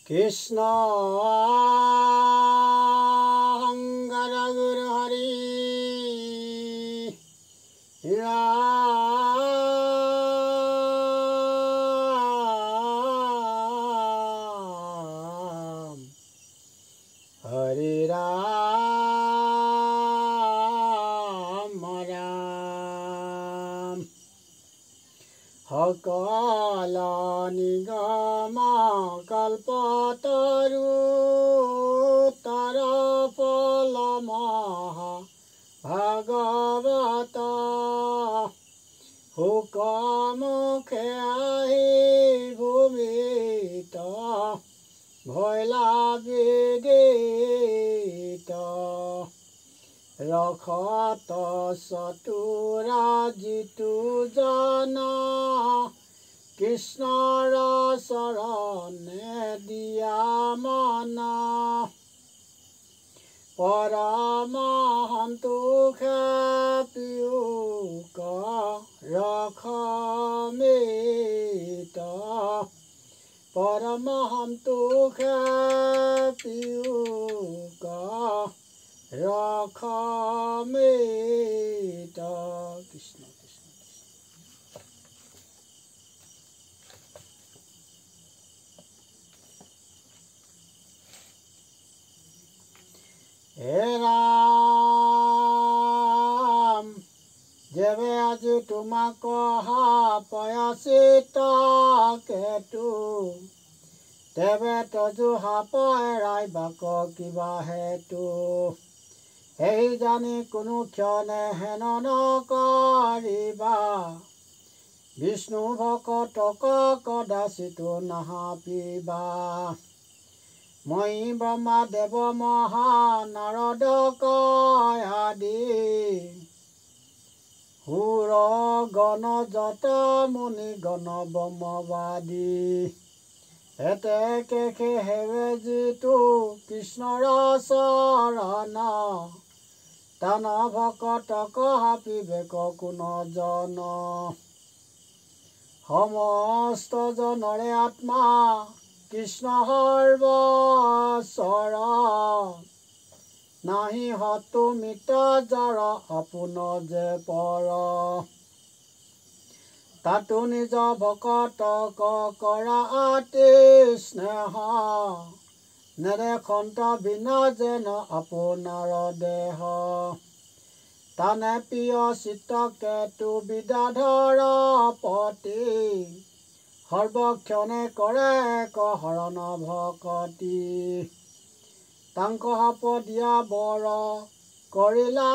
কৃষ্ণ অঙ্গৰ গুৰু হৰি ৰাম হৰে ৰাম ৰাম সকল নিগম কল্পতৰু তৰ ফল মহা ভাগৱত হুকমুখে আহি ভূমিত ভৈলা বিদিত ৰখত চতুৰা জিতু জন কৃষ্ণৰ চৰণে দিয়া মন পৰমহন্তোষে পিয়ুক ৰখমিত পৰমহন্তোষে পিয়ুক ৰখমিত কৃষ্ণ কৃষ্ণ হে ৰাম যেবে আজি তোমাক পয়াচিত কেতু তেবে তজু সাপ এৰাই বাক কিবা হেতু সেই জানি কোনো ক্ষণে হেন নকৰিবা বিষ্ণু ভকতক কদাচিতো নাহাপিবা মই ব্ৰহ্মা দেৱ মহানাৰদ আদি সুৰ গণ যত মুনি গণ ব্ৰহ্মবাদী এতেকে হেৱে যিটো কৃষ্ণৰ চৰণ তান ভকতক হাপিবেক কোন জন সমস্ত জনৰে আত্মা কৃষ্ণ সৰ্বস্বৰ নাহি হতু মিত জাৰ আপোন যে পৰ তাতো নিজ ভকতক কৰা আতি স্নেহ নেদেখন্ত বিনা যেন আপোনাৰ দেহ তানে প্ৰিয় চিত্ত কেতু বিদ্যাধৰ পতি সৰ্বক্ষণে কৰে হৰণ ভকতি তাংক সাপ দিয়া বৰ কৰিলা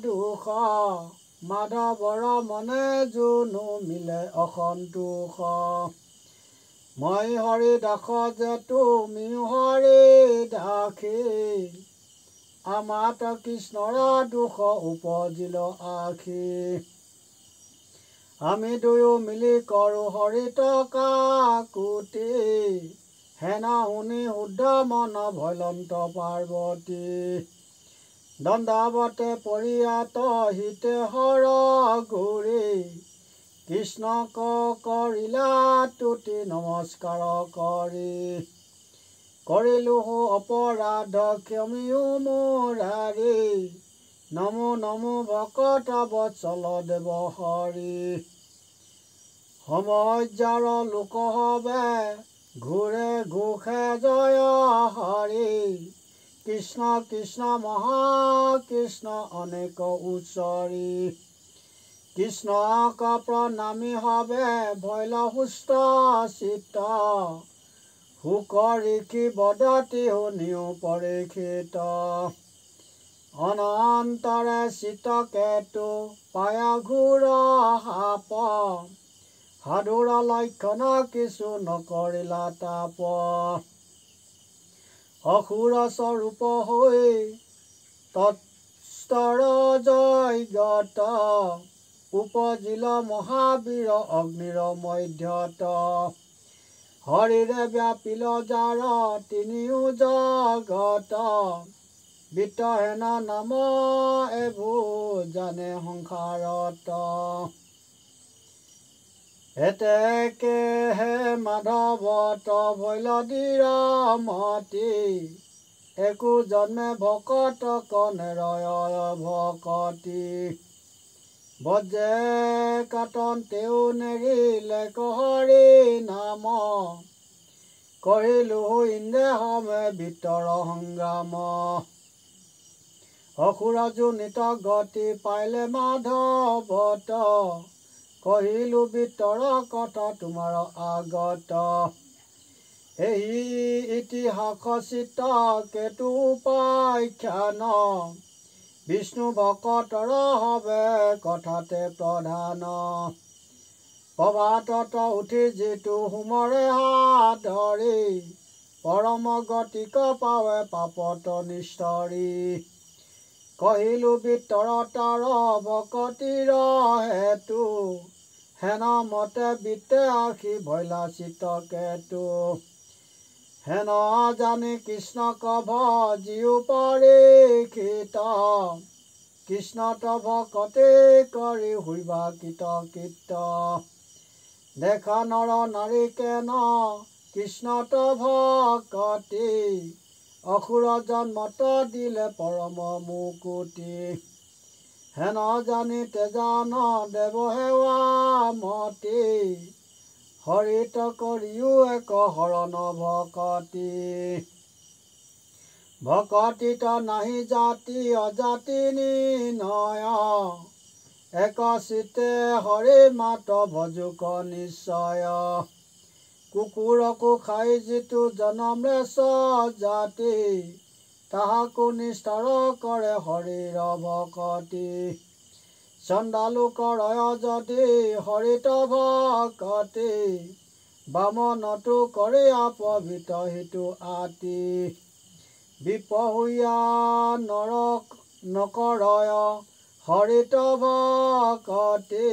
দুখ মাধৱৰ মনে জুনু মিলে অসন্তোষ মই হৰি দাস যে তুমি হৰি দাসী আমাত কৃষ্ণৰ দুখ উপজিল আখি আমি দুয়ো মিলি কৰোঁ হৰিত কাকুতি হেনা শুনি শুদ্ধ মন ভৈলন্ত পাৰ্বতী দণ্ডাৱতে পৰিয়াত হিতে হৰ গুৰি কৃষ্ণক কৰিলা তুতি নমস্কাৰ কৰি কৰিলো অপৰাধ ক্ষমিও মুৰাৰী নমো নমো ভকত বৎসল দেৱ হৰি সমজ্যাৰ লোক হবে ঘূৰে ঘোষে জয় হৰি কৃষ্ণ কৃষ্ণ মহাকৃষ্ণ অনেক উচ্চৰি কৃষ্ণক প্ৰণামী হবে ভৈল সুস্থ চিত্ত সুক ঋষি বদতি শুনিও পৰীক্ষিত অনন্তৰে চিত কেতু পায়া ঘূৰ সাপ সাধুৰ লক্ষণ কিছু নকৰিলা তাপ অসুৰ স্বৰূপ হৈ তৎস্তৰ জয়গত উপজিল মহাবীৰ অগ্নিৰ মধ্যত হৰিৰে ব্যাপিল যাৰ তিনিও জগত বিত্তহেন নাম এবো জানে সংসাৰত এতেকেহে মাধৱ ভৈলদীৰ মতি একো জন্মে ভকত কনেৰয় ভকতি বজ্ৰে কাটন তেও নেৰিলে কহৰি নাম কৰিলো ইন্দে হমে ভিতৰ সংগ্ৰাম অসুৰ জোনিত গতি পাইলে মাধৱত কহিলো ভিতৰ কথা তোমাৰ আগত এই ইতিহাস চিত কেতু উপাখ্যান বিষ্ণু ভকতৰ হবে কথাতে প্ৰধান প্ৰভাতত উঠি যিটো হোমৰে হাত ধৰি পৰম গতিক পাৱে পাপত নিস্তৰি কহিলো ভিতৰ তাৰ ভকতিৰ হেতু হেন মতে বিতে আশী ভৈলা চিত কেতু হেন জানি কৃষ্ণক ভজিও পৰীক্ষিত কৃষ্ণত ভকতি কৰি হুইবা কৃত দেখা নৰ নাৰী কেন কৃষ্ণত ভকতি অসুৰ জন্মত দিলে পৰম মুকুতি হেন জানি তেজান দেৱ সেৱা মতি হৰিত কৰিও এক হৰণ ভকতি ভকতিত নাহি জাতি অজাতি নিৰ্ণয় এক চিতে হৰি মাত ভজুক নিশ্চয় কুকুৰকো খাই যিটো জনমে জাতি তাহাকো নিস্তাৰ কৰে হৰিৰ ভকতি চণ্ডালো কৰয় যদি হৰিত ভকতি বামনতো কৰে আপবিত হিতু আতি বিপহুয়া নৰক নকৰয় হৰিত ভকতি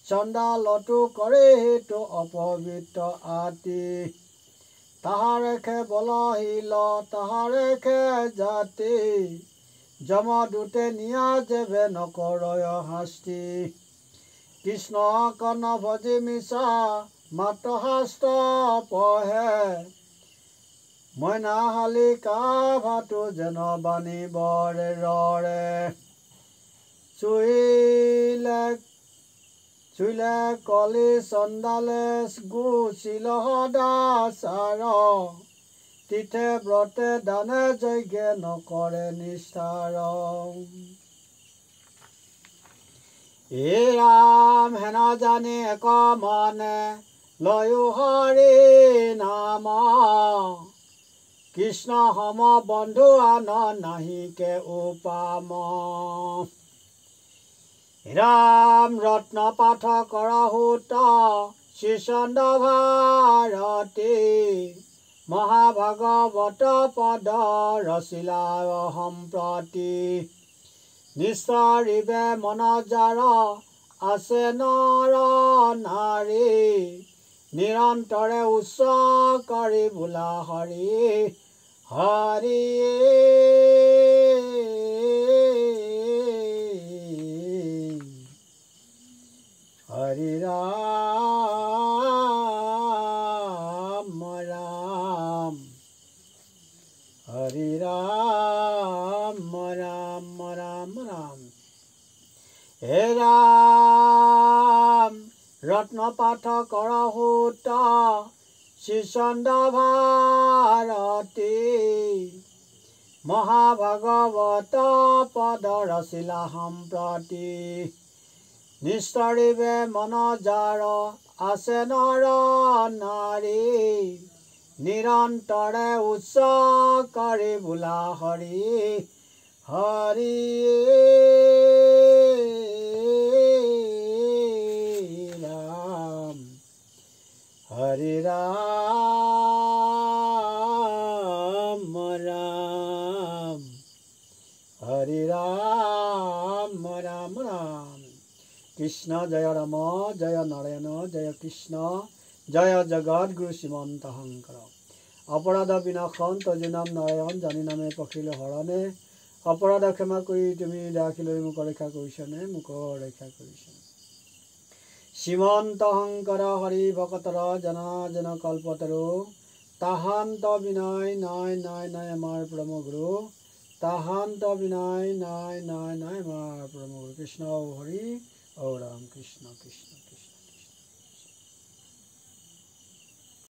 চণ্ডালতো কৰে হিতু অপবিত্ৰ আতি তাহাৰে খে বলহিল তাহাৰে খে জাতি যমদূতে নিয়া যেবে নকৰয় শাস্তি কৃষ্ণ কৰ্ণ ভজি মিছা মাত শাস্ত্ৰ পঢ়ে মইনাশালিকা ভাতো যেন বাণী বৰে ৰৰে চুইলে কলি চণ্ডালে গুচিল সদাচাৰ তিথে ব্ৰতে দানে যজ্ঞে নকৰে নিষ্ঠাৰ এ ৰাম হেন জানি এক মনে লয়ো হৰি নাম কৃষ্ণ সম বন্ধু আন নাহিকে উপাম ৰাম ৰত্ন পাঠ কৰহুত শ্ৰীচন্দ ভাৰতী মহাভাগৱত পদ ৰচিলা সম্প্ৰতি নিস্তৰিবে মন যাৰ আছে নৰ নাৰী নিৰন্তৰে উচ্চ কৰি বোলা হৰি হৰি হৰি ৰাম ৰাম হৰি ৰাম ৰাম ৰাম ৰাম হে ৰাম ৰত্ন পাঠ কৰহুত শ্ৰীচন্দ ভাৰতী মহাভাগৱত পদ ৰচিলা সম্প্ৰতি নিস্তৰিবে মন যাৰ আছে নৰ নাৰী নিৰন্তৰে উচ্চ কৰি বোলা হৰি হৰি ৰাম হৰি ৰাম ৰাম হৰি ৰাম ৰাম ৰাম কৃষ্ণ জয় ৰাম জয় নাৰায়ণ জয় কৃষ্ণ জয় জগৎগুৰু শ্ৰীমন্ত শংকৰ অপৰাধ বিনাশন তজি নাম নাৰায়ণ জানি নামে পখিলে হৰণে অপৰাধ ক্ষমা কৰি তুমি দাখিলৈ মোক ৰক্ষা কৰিছনে মোক ৰক্ষা কৰিছনে শ্রীমন্ত শঙ্কর হরি ভকতর জনার্দন কল্পতরু তাহান্ত বিনয় নয় নয় নয় আমার পরম গুরু তাহান্ত বিনয় নয় নয় নয় আমার পরম গুরু কৃষ্ণ হরি ও রাম কৃষ্ণ কৃষ্ণ কৃষ্ণ।